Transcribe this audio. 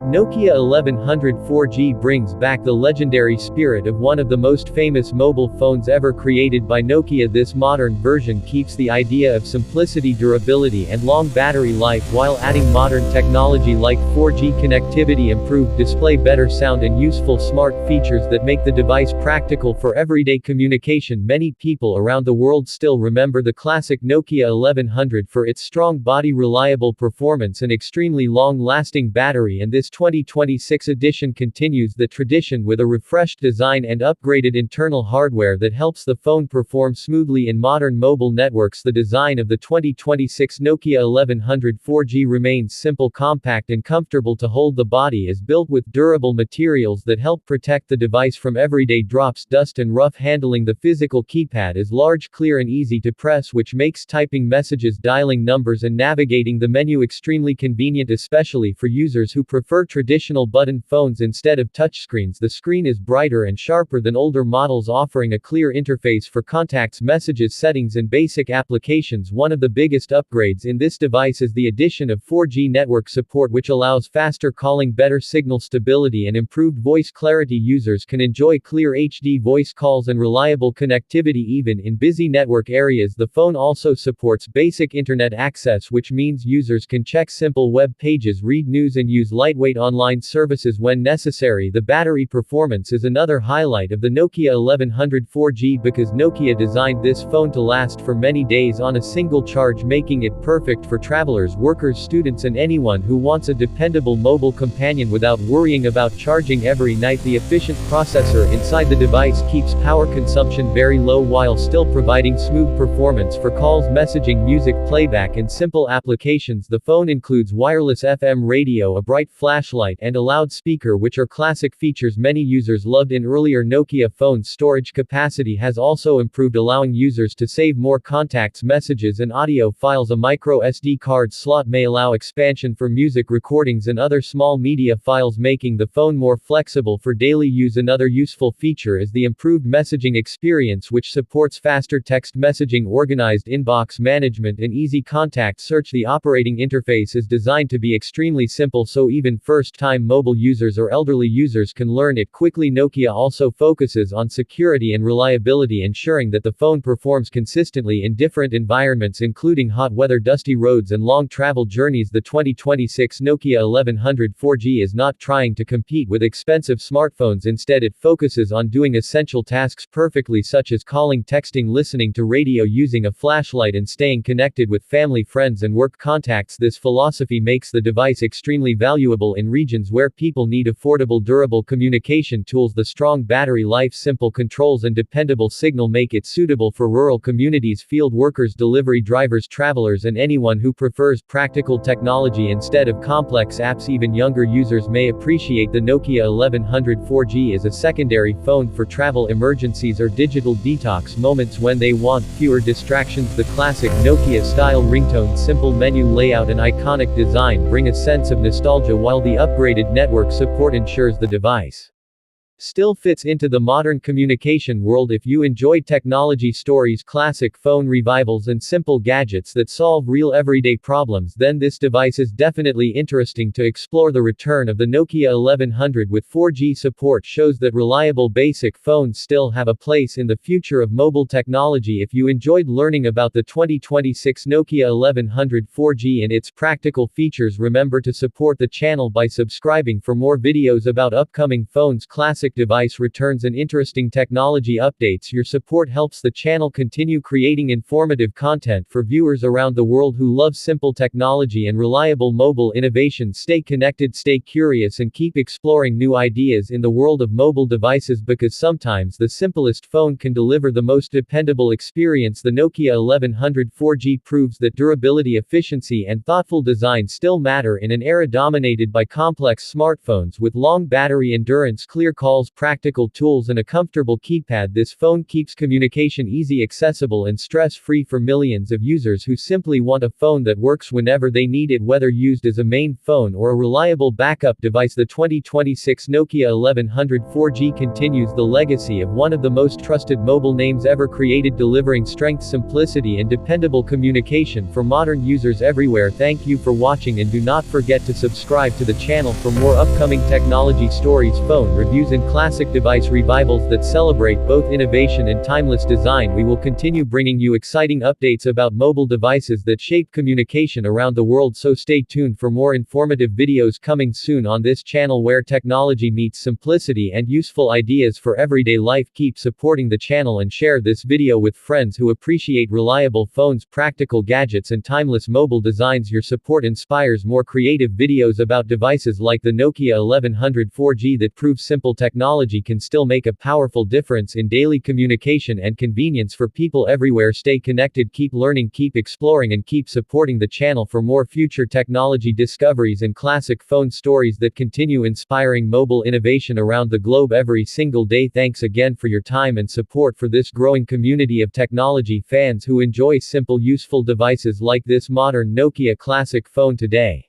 Nokia 1100 4G brings back the legendary spirit of one of the most famous mobile phones ever created by Nokia. This modern version keeps the idea of simplicity, durability and long battery life while adding modern technology like 4G connectivity, improved display, better sound and useful smart features that make the device practical for everyday communication. Many people around the world still remember the classic Nokia 1100 for its strong body, reliable performance and extremely long-lasting battery, and this 2026 edition continues the tradition with a refreshed design and upgraded internal hardware that helps the phone perform smoothly in modern mobile networks. The design of the 2026 Nokia 1100 4G remains simple, compact and comfortable to hold. The body is built with durable materials that help protect the device from everyday drops, dust and rough handling. The physical keypad is large, clear and easy to press, which makes typing messages, dialing numbers and navigating the menu extremely convenient, especially for users who prefer traditional button phones instead of touchscreens. The screen is brighter and sharper than older models, offering a clear interface for contacts, messages, settings and basic applications. One of the biggest upgrades in this device is the addition of 4G network support, which allows faster calling, better signal stability and improved voice clarity. Users can enjoy clear HD voice calls and reliable connectivity even in busy network areas. The phone also supports basic internet access, which means users can check simple web pages, read news and use lightweight online services when necessary. The battery performance is another highlight of the Nokia 1100 4G because Nokia designed this phone to last for many days on a single charge, making it perfect for travelers, workers, students and anyone who wants a dependable mobile companion without worrying about charging every night. The efficient processor inside the device keeps power consumption very low while still providing smooth performance for calls, messaging, music playback and simple applications. The phone includes wireless FM radio, a bright flashlight and a loudspeaker, which are classic features many users loved in earlier Nokia phones. Storage capacity has also improved, allowing users to save more contacts, messages and audio files. A micro SD card slot may allow expansion for music recordings and other small media files, making the phone more flexible for daily use. Another useful feature is the improved messaging experience, which supports faster text messaging, organized inbox management and easy contact search. The operating interface is designed to be extremely simple, so even first-time mobile users or elderly users can learn it quickly. Nokia also focuses on security and reliability, ensuring that the phone performs consistently in different environments, including hot weather, dusty roads and long travel journeys. The 2026 Nokia 1100 4G is not trying to compete with expensive smartphones. Instead, it focuses on doing essential tasks perfectly, such as calling, texting, listening to radio, using a flashlight and staying connected with family, friends and work contacts. This philosophy makes the device extremely valuable in regions where people need affordable, durable communication tools. The strong battery life, simple controls and dependable signal make it suitable for rural communities, field workers, delivery drivers, travelers and anyone who prefers practical technology instead of complex apps. Even younger users may appreciate the Nokia 1100 4G as a secondary phone for travel emergencies or digital detox moments when they want fewer distractions. The classic Nokia style ringtone, simple menu layout and iconic design bring a sense of nostalgia, while the upgraded network support ensures the device still fits into the modern communication world. If you enjoy technology stories, classic phone revivals and simple gadgets that solve real everyday problems, then this device is definitely interesting to explore. The return of the Nokia 1100 with 4G support shows that reliable basic phones still have a place in the future of mobile technology. If you enjoyed learning about the 2026 Nokia 1100 4G and its practical features, remember to support the channel by subscribing for more videos about upcoming phones, classic device returns and interesting technology updates. Your support helps the channel continue creating informative content for viewers around the world who love simple technology and reliable mobile innovation. Stay connected, stay curious and keep exploring new ideas in the world of mobile devices, because sometimes the simplest phone can deliver the most dependable experience. The Nokia 1100 4G proves that durability, efficiency and thoughtful design still matter in an era dominated by complex smartphones with long battery endurance, clear call installs practical tools and a comfortable keypad. This phone keeps communication easy, accessible, and stress-free for millions of users who simply want a phone that works whenever they need it, whether used as a main phone or a reliable backup device. The 2026 Nokia 1100 4G continues the legacy of one of the most trusted mobile names ever created, delivering strength, simplicity, and dependable communication for modern users everywhere. Thank you for watching, and do not forget to subscribe to the channel for more upcoming technology stories, phone reviews, and classic device revivals that celebrate both innovation and timeless design. We will continue bringing you exciting updates about mobile devices that shape communication around the world, so stay tuned for more informative videos coming soon on this channel, where technology meets simplicity and useful ideas for everyday life. Keep supporting the channel and share this video with friends who appreciate reliable phones, practical gadgets, and timeless mobile designs. Your support inspires more creative videos about devices like the Nokia 1100 4G that prove simple technology can still make a powerful difference in daily communication and convenience for people everywhere. Stay connected, keep learning, keep exploring, and keep supporting the channel for more future technology discoveries and classic phone stories that continue inspiring mobile innovation around the globe every single day. Thanks again for your time and support for this growing community of technology fans who enjoy simple, useful devices like this modern Nokia classic phone today.